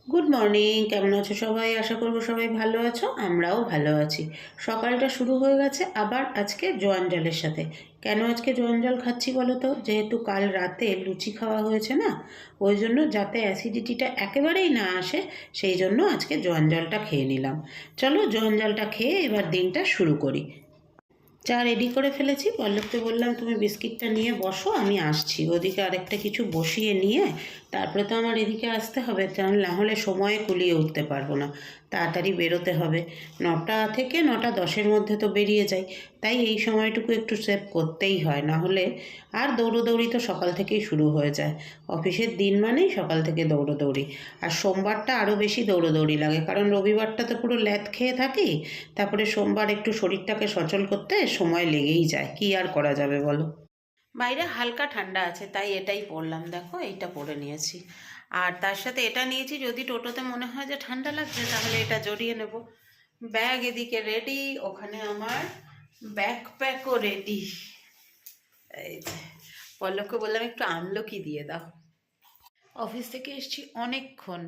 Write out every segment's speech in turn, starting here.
Good morning, কেমন আছো সবাই? আশা করবো সবাই ভালো আছো, আমরাও ভালো আছি। সকালটা শুরু হয়ে গেছে আবার আজকে জোয়ান জলের সাথে। কেন আজকে জোয়ান জল খাচ্ছি বলো তো? যেহেতু কাল রাতে লুচি খাওয়া হয়েছে না, ওই জন্য যাতে অ্যাসিডিটিটা একেবারেই না আসে, সেই জন্য আজকে জোয়ান জলটা খেয়ে নিলাম। চলো জোয়ান জলটা খেয়ে এবার দিনটা শুরু করি। চা রেডি করে ফেলেছি, পল্লবকে বললাম তুমি বিস্কিটটা নিয়ে বসো, আমি আসছি। ওদিকে আরেকটা কিছু বসিয়ে নিয়ে তারপরে তো আমার এদিকে আসতে হবে, না হলে সময়ে কুলিয়ে উঠতে পারবো না। তাড়াতাড়ি বেরোতে হবে, 9টা থেকে 9টা 10-এর মধ্যে তো বেরিয়ে যাই। তাই এই সময়টুকু একটু সেভ করতেই হয়, না হলে আর দৌড়োদৌড়ি তো সকাল থেকেই শুরু হয়ে যায়। অফিসের দিন মানেই সকাল থেকে দৌড়োদৌড়ি। আর সোমবারটা আরও বেশি দৌড়োদৌড়ি লাগে, কারণ রবিবারটা তো পুরো ল্যাদ খেয়ে থাকি। তারপরে সোমবার একটু শরীরটাকে সচল করতে সময় লেগেই যায়, কি আর করা যাবে বলো। বাইরে হালকা ঠান্ডা আছে, তাই এটাই পরলাম, দেখো এইটা পরে নিয়েছি। আর তার সাথে এটা নিয়েছি, যদি টোটোতে মনে হয় যে ঠান্ডা লাগছে তাহলে এটা জড়িয়ে নেব। ব্যাগ এদিকে রেডি, ওখানে আমার ব্যাকপ্যাকও রেডি। এই যে পল্লবকে বললাম একটু আমলকি দিয়ে দাও। অফিস থেকে এসেছি অনেকক্ষণ,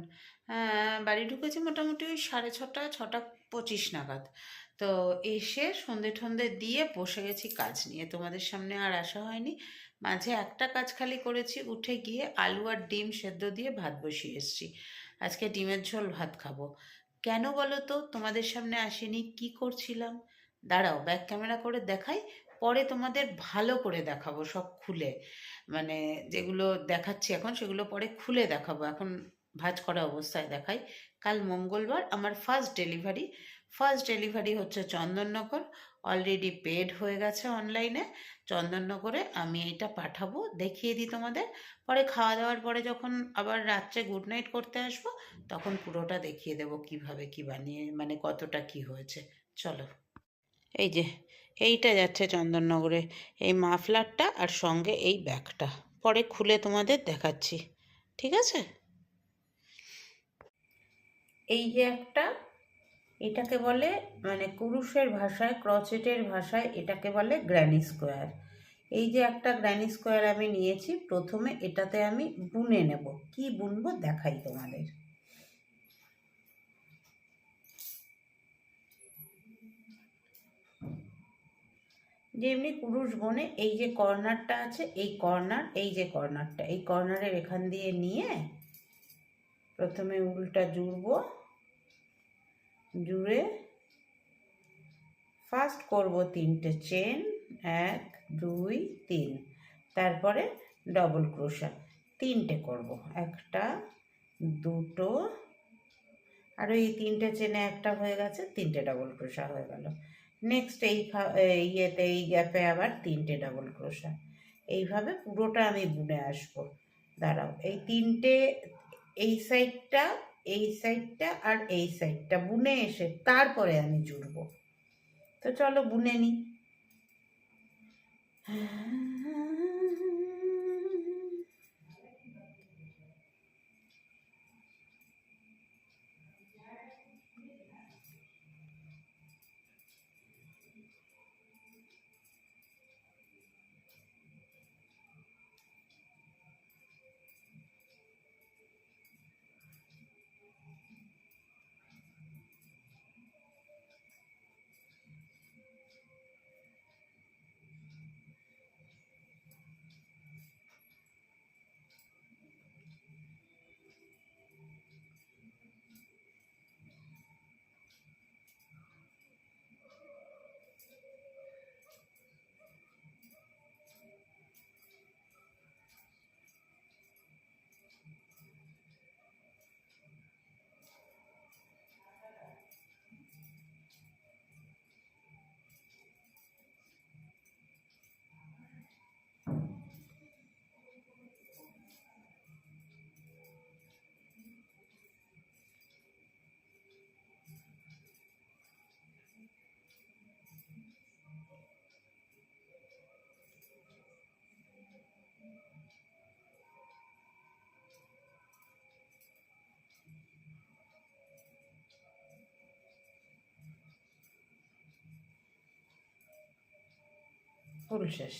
বাড়ি ঢুকেছি মোটামুটি ওই 6:30, 6:25 নাগাদ। তো এসে সন্ধে ঠন্ধে দিয়ে বসে গেছি কাজ নিয়ে, তোমাদের সামনে আর আসা হয়নি। মাঝে একটা কাজ খালি করেছি, উঠে গিয়ে আলু আর ডিম সেদ্ধ দিয়ে ভাত বসিয়ে এসেছি। আজকে ডিমের ঝোল ভাত খাবো। কেন বলো তো তোমাদের সামনে আসিনি, কি করছিলাম? দাঁড়াও ব্যাক ক্যামেরা করে দেখাই, পরে তোমাদের ভালো করে দেখাবো সব খুলে। মানে যেগুলো দেখাচ্ছি এখন সেগুলো পরে খুলে দেখাবো, এখন ভাঁজ করা অবস্থায় দেখাই। কাল মঙ্গলবার আমার ফার্স্ট ডেলিভারি হচ্ছে চন্দননগর। অলরেডি পেড হয়ে গেছে অনলাইনে। চন্দননগরে আমি এটা পাঠাবো, দেখিয়ে দিই তোমাদের। পরে খাওয়া দাওয়ার পরে যখন আবার রাত্রে গুড নাইট করতে আসবো, তখন পুরোটা দেখিয়ে দেবো কিভাবে কি বানিয়ে, মানে কতটা কি হয়েছে। চলো, এই যে এইটা যাচ্ছে চন্দননগরে, এই মাফলারটা আর সঙ্গে এই ব্যাগটা, পরে খুলে তোমাদের দেখাচ্ছি, ঠিক আছে? এই যে একটা, এটাকে বলে, মানে কুরুশের ভাষায়, ক্রচেটের ভাষায় এটাকে বলে গ্র্যানি স্কোয়ার। এই যে একটা গ্র্যানি স্কোয়ার আমি নিয়েছি, প্রথমে এটাতে আমি বুনে নেব। কি বুনবো দেখাই তোমাদের। যেমনি কুরুশ বনে, এই যে কর্নারটা আছে, এই কর্নার, এই যে কর্নারটা, এই কর্নারের এখান দিয়ে নিয়ে প্রথমে উলটা জুড়বো, জুড়ে ফার্স্ট করব 3টে চেন, 1 2 3, তারপরে ডবল ক্রোশা 3টে করব, একটা, দুটো, আর এই 3টে চেনে একটা হয়ে গেছে, 3টে ডবল ক্রোশা হয়ে গেল। নেক্সট ইয়েতে, এই গ্যাপে আবার 3টে ডবল ক্রোশা। এইভাবে পুরোটা আমি বুনে আসবো। দাঁড়াও, এই 3টে, এই সাইডটা, এই সাইডটা আর এই সাইডটা বুনে এসে তারপরে আমি জুড়বো। তো চলো বুনে নিই। ফুল শেষ।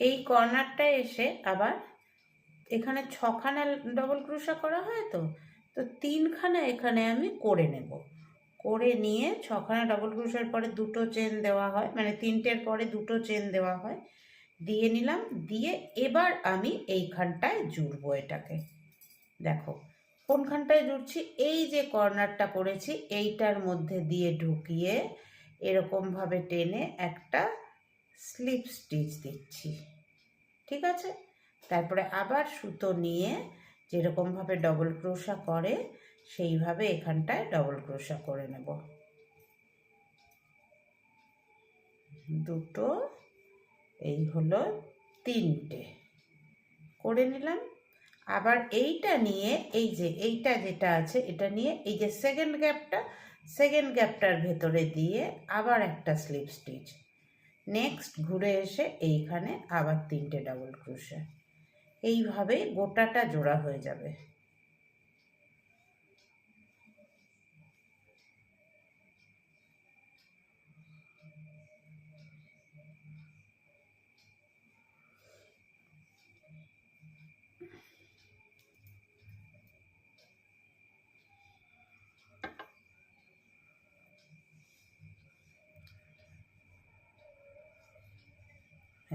এই কর্নারটা এসে আবার এখানে 6খানা ডবল ক্রোশা করা হয়, তো 3খানা এখানে আমি করে নেব। করে নিয়ে 6খানা ডবল ক্রোশার পরে 2টো চেন দেওয়া হয়, মানে 3টের পরে 2টো চেন দেওয়া হয়, দিয়ে নিলাম। দিয়ে এবার আমি এইখানটায় জুড়বো এটাকে। দেখো কোনখানটায় জুড়ছি, এই যে কর্নারটা করেছি এইটার মধ্যে দিয়ে ঢুকিয়ে এরকমভাবে টেনে একটা স্লিপ স্টিচ দিচ্ছি, ঠিক আছে। তারপরে আবার সুতো নিয়ে যেরকমভাবে ডবল ক্রোশা করে সেইভাবে এখানটায় ডবল ক্রোশা করে নেব। 2টো, এই হলো 3টে করে নিলাম। আবার এইটা নিয়ে এই যে এইটা যেটা আছে এটা নিয়ে এই যে সেকেন্ড গ্যাপটার ভেতরে দিয়ে আবার একটা স্লিপ স্টিচ, নেক্সট ঘুরে এসে এইখানে আবার 3টে ডাবল ক্রোশা, এইভাবে গোটাটা জোড়া হয়ে যাবে।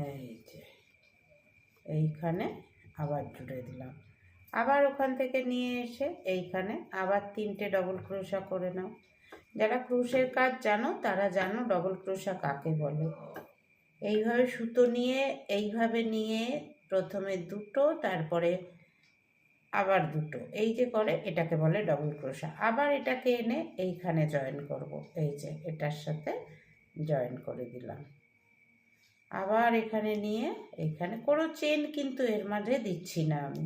এই যে এইখানে আবার জুড়ে দিলাম। আবার ওখান থেকে নিয়ে এসে এইখানে আবার 3টে ডবল ক্রোশা করে নাও। যারা ক্রোশের কাজ জানো তারা জানো ডবল ক্রোশা কাকে বলে। এইভাবে সুতো নিয়ে এইভাবে নিয়ে প্রথমে 2টো, তারপরে আবার 2টো, এই যে করে এটাকে বলে ডবল ক্রোশা। আবার এটাকে এনে এইখানে জয়েন করব, এই যে এটার সাথে জয়েন করে দিলাম। আবার এখানে নিয়ে এখানে কোনো চেন কিন্তু এর মাঝে দিচ্ছি না আমি,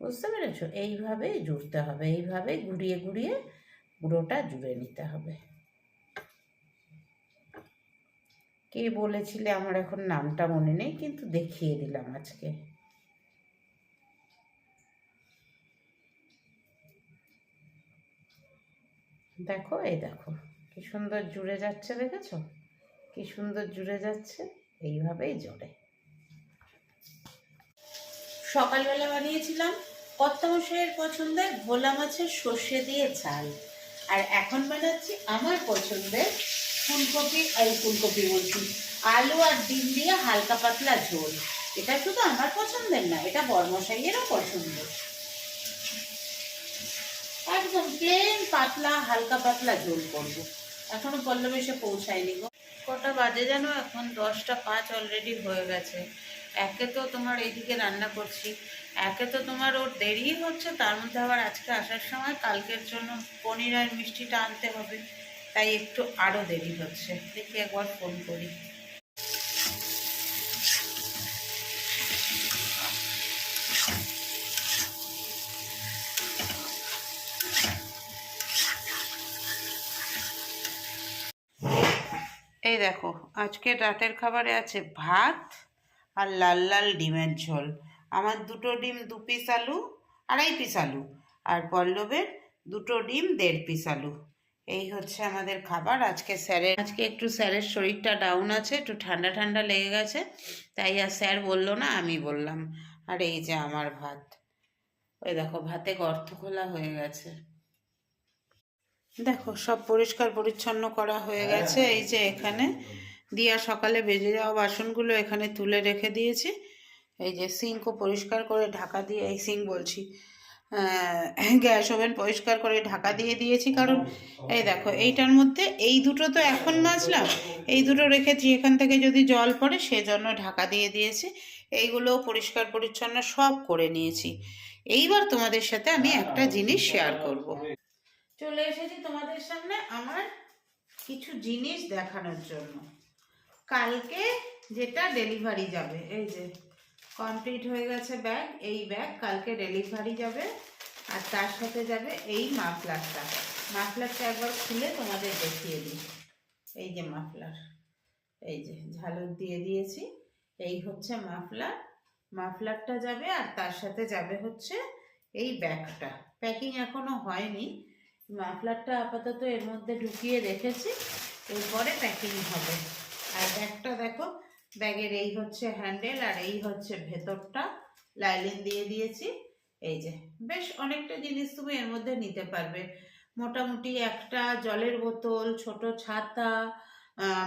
বুঝতে পেরেছো? এইভাবেই জুড়তে হবে, এইভাবে ঘুরিয়ে ঘুরিয়ে পুরোটা জুড়ে নিতে হবে। কে বলেছিলে আমার এখন নামটা মনে নেই, কিন্তু দেখিয়ে দিলাম আজকে। দেখো, এই দেখো কি সুন্দর জুড়ে যাচ্ছে, দেখেছো কি সুন্দর জুড়ে যাচ্ছে? এইভাবেই জোড়ে। সকালবেলা বানিয়েছিলাম কর্তামশাইয়ের পছন্দের ভোলা মাছের সর্ষে দিয়ে ঝাল, আর এখন বানাচ্ছি আমার পছন্দের ফুলকপি বলছি, আলু আর ডিম দিয়ে হালকা পাতলা ঝোল। এটা শুধু আমার পছন্দের না, এটা বড়মশাইয়েরও পছন্দ। একদম প্লেন পাতলা হালকা পাতলা ঝোল করবো। এখনো পল্লব এসে পৌঁছায়নি গো। কটা বাজে জানো? এখন 10টা 5 অলরেডি হয়ে গেছে। একে তো তোমার এইদিকে রান্না করছি, একে তো তোমার ওর দেরি হচ্ছে, তার মধ্যে আবার আজকে আসার সময় কালকের জন্য পনির আর মিষ্টিটা আনতে হবে। তাই একটু আরও দেরি হচ্ছে। দেখি একবার ফোন করি। এই দেখো, আজকে রাতের খাবারে আছে ভাত আর লাল লাল ডিমের ঝোল। আমার 2টো ডিম 2 পিস আলু, 2.5 পিস আলু, আর পল্লবের 2টো ডিম 1.5 পিস আলু। এই হচ্ছে আমাদের খাবার আজকে। আজকে একটু স্যারের শরীরটা ডাউন আছে, একটু ঠান্ডা ঠান্ডা লেগে গেছে, তাই আর স্যার বললো না, আমি বললাম। আর এই যে আমার ভাত, ওই দেখো ভাতে গর্ত খোলা হয়ে গেছে। দেখো সব পরিষ্কার পরিচ্ছন্ন করা হয়ে গেছে। এই যে এখানে দিয়া সকালে বেজে যাওয়া বাসনগুলো এখানে তুলে রেখে দিয়েছি। এই যে সিঙ্কও পরিষ্কার করে ঢাকা দিয়ে, এই সিঙ্ক বলছি, গ্যাস ওভেন পরিষ্কার করে ঢাকা দিয়ে দিয়েছি। কারণ এই দেখো এইটার মধ্যে এই দুটো তো এখন মাজলাম, এই দুটো রেখেছি, এখান থেকে যদি জল পড়ে সেজন্য ঢাকা দিয়ে দিয়েছি। এইগুলোও পরিষ্কার পরিচ্ছন্ন সব করে নিয়েছি। এইবার তোমাদের সাথে আমি একটা জিনিস শেয়ার করব। চলে এসেছি তোমাদের সামনে আমার কিছু জিনিস দেখানোর জন্য। কালকে যেটা ডেলিভারি যাবে, এই যে কমপ্লিট হয়ে গেছে ব্যাগ। এই ব্যাগ কালকে ডেলিভারি যাবে, আর তার সাথে যাবে এই মাফলারটা। মাফলারটা একবার খুলে তোমাদের দেখিয়ে দিই। এই যে মাফলার, এই যে ঝালর দিয়ে দিয়েছি, এই হচ্ছে মাফলার। মাফলারটা যাবে, আর তার সাথে যাবে হচ্ছে এই ব্যাগটা। প্যাকিং এখনো হয়নি, মাফলারটা আপাতত এর মধ্যে ঢুকিয়ে রেখেছি, এরপরে প্যাকিং হবে। আর ব্যাগটা দেখো, ব্যাগের এই হচ্ছে হ্যান্ডেল, আর এই হচ্ছে ভেতরটা লাইলিন দিয়ে দিয়েছি। এই যে বেশ অনেকটা জিনিস তুমি এর মধ্যে নিতে পারবে। মোটামুটি একটা জলের বোতল, ছোট ছাতা,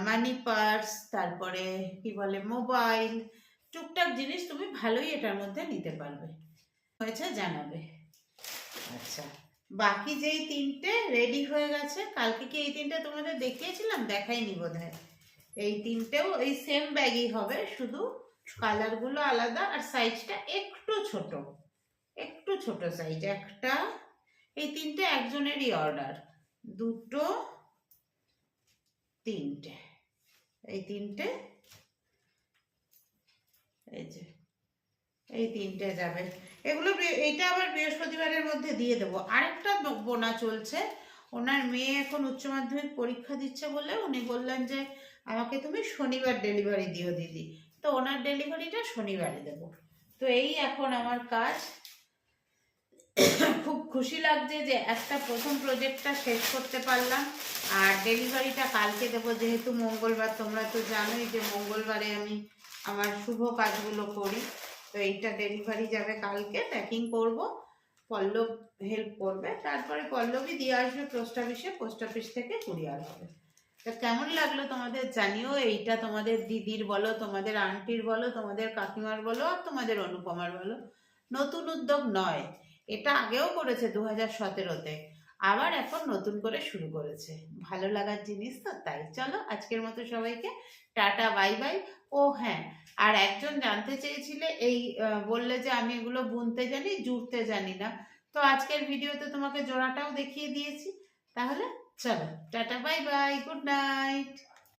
মানি পার্স, তারপরে কি বলে মোবাইল, টুকটাক জিনিস তুমি ভালোই এটার মধ্যে নিতে পারবে। হয়েছে জানাবে। আচ্ছা, বাকি যেই 3টে রেডি হয়ে গেছে, কালকে কি এই 3টে তোমাদের দেখিয়েছিলাম? দেখাইনি বোধহয়। এই 3টেও এই সেম ব্যাগই হবে, শুধু কালারগুলো আলাদা আর সাইজটা একটু ছোট, একটু ছোট সাইজ। একটা, এই 3টে একজনেরই অর্ডার, 2টো, 3টে, এই 3টে, এই যে এই 3টে যাবে। এগুলো এইটা আবার বৃহস্পতিবারের মধ্যে দিয়ে দেবো। আরেকটা বোনা চলছে, ওনার মেয়ে এখন উচ্চ মাধ্যমিক পরীক্ষা দিচ্ছে বলে উনি বললেন যে আমাকে তুমি শনিবার ডেলিভারি দিও দিদি, তো ওনার ডেলিভারিটা শনিবারে দেব। তো এই এখন আমার কাজ। খুব খুশি লাগছে যে একটা প্রথম প্রজেক্টটা শেষ করতে পারলাম, আর ডেলিভারিটা কালকে দেবো। যেহেতু মঙ্গলবার, তোমরা তো জানোই যে মঙ্গলবারে আমি আমার শুভ কাজগুলো করি। তো এইটা ডেলিভারি যাবে কালকে, প্যাকিং করব, পল্লব হেল্প করবে, তারপরে পল্লবই দিয়ে আসবে পোস্ট অফিসে, পোস্ট অফিস থেকে কুরিয়ার হবে। তা কেমন লাগলো তোমাদের জানিও। এইটা তোমাদের দিদির বলো, তোমাদের আন্টির বলো, তোমাদের কাকিমার বলো, আর তোমাদের অনুপমার বলো, নতুন উদ্যোগ নয়, এটা আগেও করেছে 2017-তে, আবার এখন নতুন করে শুরু করেছে। ভালো লাগার জিনিস তো, তাই। চলো আজকের মতো সবাইকে টাটা, বাই বাই। ও হ্যাঁ, আর একজন জানতে চেয়েছিলে, এই বললে যে আমি এগুলো বুনতে জানি, জুড়তে জানি না। তো আজকের ভিডিওতে তোমাকে জোড়াটাও দেখিয়ে দিয়েছি। তাহলে চলো tata, bye bye, good night.